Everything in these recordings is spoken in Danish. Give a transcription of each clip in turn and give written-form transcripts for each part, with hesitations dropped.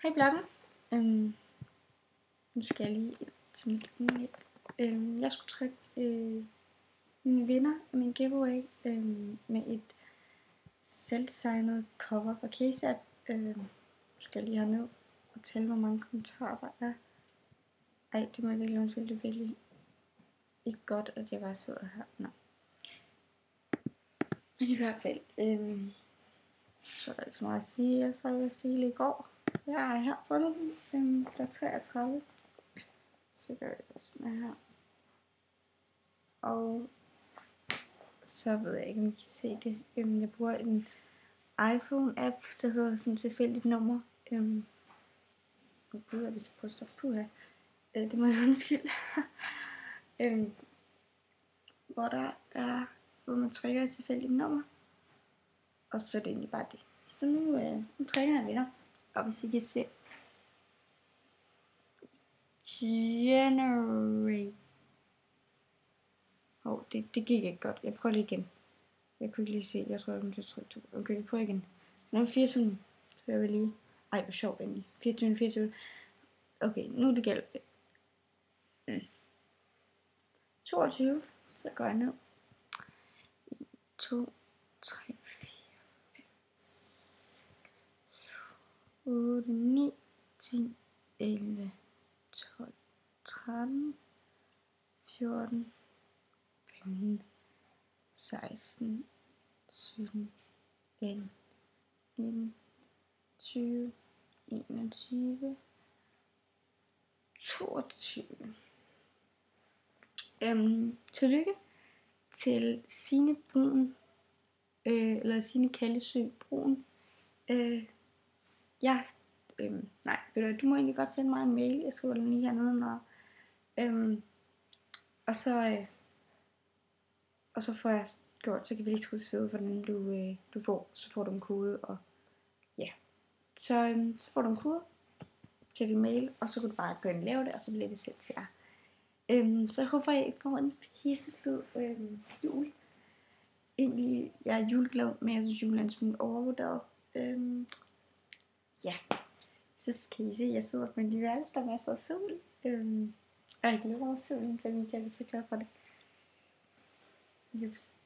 Hej bloggen. Nu skal jeg lige ind til mit indlæg. Jeg skulle trykke mine vinder af min giveaway med et selvdesignet cover fra KSAP. Nu skal jeg lige herned og tælle, hvor mange kommentarer der er. Ej, det må jeg virkelig undskylde, det er virkelig ikke godt, at jeg bare sidder her. Nå. Men i hvert fald, så er der ikke så meget at sige. Jeg sad vist hele i går. Jeg er her fundet den. Der er 33. Så gør jeg sådan her. Og så ved jeg ikke, om I kan se det. Jeg bruger en iPhone-app, der hedder sådan tilfældigt nummer. Nu burde jeg vist prøve at stoppe på her. Det må jeg undskylde. Hvor man trykker et tilfældigt nummer. Og så er det egentlig bare det. Så nu trykker jeg vinder. Og hvis I kan se Generate. Det gik ikke godt. Jeg prøver lige igen. Jeg kunne ikke lige se. Jeg tror, jeg kunne trykke. Okay, jeg prøver igen. Nu er 24. Så jeg vil lige. Ej, hvor sjovt egentlig. 24. Okay, nu er det galt. 22. Så går jeg ned. 1, 2, 3, 4, 5, 6, 8, 9, 10, 11, 12, 13, 14, 15, 16, 17, 18, 19, 20, 21, 22. Tillykke til Signe Brun, eller Signe Kallesø Brun. Du må egentlig godt sende mig en mail. Jeg skriver den lige hernede, og så får jeg gjort, så kan vi lige skrive hvordan du får, så får du en kode, og ja. Så får du en kode til din mail, og så kan du bare gå ind og lave det, og så bliver det sendt til jer. Så jeg håber, I får en pissefed jul. Egentlig, jeg er juleglad, men jeg synes, julen er en smule overvurderet. Ja. Så kan I se, at jeg sidder på en lille værelse, der er masser af sol. Og jeg glæder over solen, så jeg er så glad for det.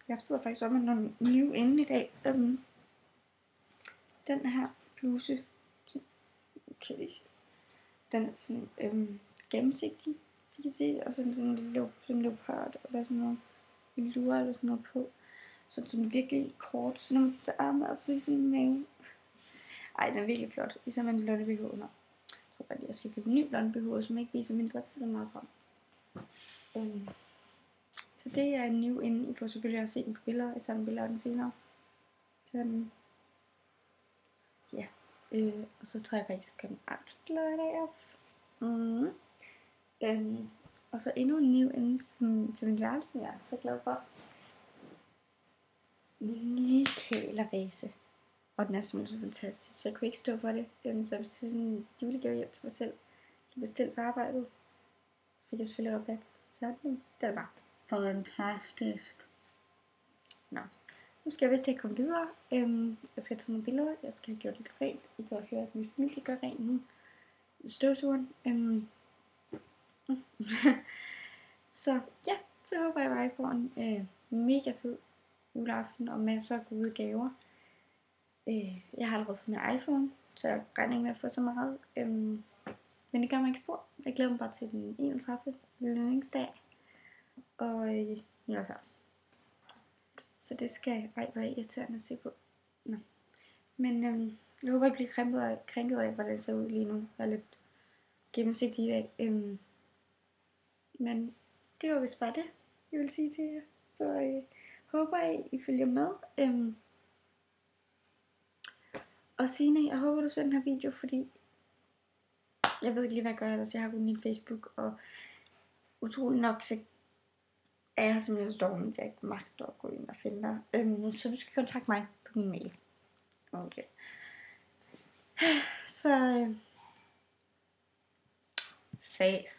Jeg sidder faktisk op med nogle nye inde i dag. Den her bluse, kan I se, den er sådan gennemsigtig, så kan I se det. Og sådan en leopard, eller sådan noget lure, eller sådan noget på. Sådan virkelig kort, så når man sætter armene op, så er det sådan en mave. Ej, den er virkelig flot. Især med en blonde BH under. Jeg tror bare lige, jeg skal købe en ny blonde BH, som ikke viser min bryst så meget frem. Så det er en new inde. I får selvfølgelig også se den på billeder. Jeg tager nogle billeder af den senere. Ja. Og så tror jeg faktisk, at den outlader off. Og så endnu en new inde til min værelse. Jeg er så glad for. Min nye kælervase. Og den er simpelthen så fantastisk, så jeg kunne ikke stå for det. Så jeg bestilte en julegave hjem til mig selv. Jeg bestilte på arbejdet. Så fik jeg selvfølgelig rabat. Så den er bare fantastisk. Nå. Nu skal jeg vist ikke komme videre. Jeg skal tage nogle billeder. Jeg skal have gjort det rent. I kan høre, at min familie gør rent nu. Støvsugeren. Så ja, så håber jeg bare, at I får en mega fed juleaften og masser af gode gaver. Jeg har allerede fået min iPhone, så jeg regner ikke med at få så meget. Men det gør mig ikke spor. Jeg glæder mig bare til den 31. lønningsdag. Og så det skal være irriterende at se på. Nå. Men jeg håber, jeg bliver krænket af, hvordan det ser ud lige nu. Jeg er lidt gennemsigtig i dag. Men det var vist bare det, jeg vil sige til jer. Så jeg håber, I følger med. Og Signe, jeg håber, du ser den her video, fordi jeg ved ikke lige, hvad jeg gør ellers. Jeg har kun min Facebook, og utrolig nok, så er jeg simpelthen så dårlig, at jeg ikke magter at gå ind og finde dig. Så du skal kontakte mig på min mail. Okay. Så faith.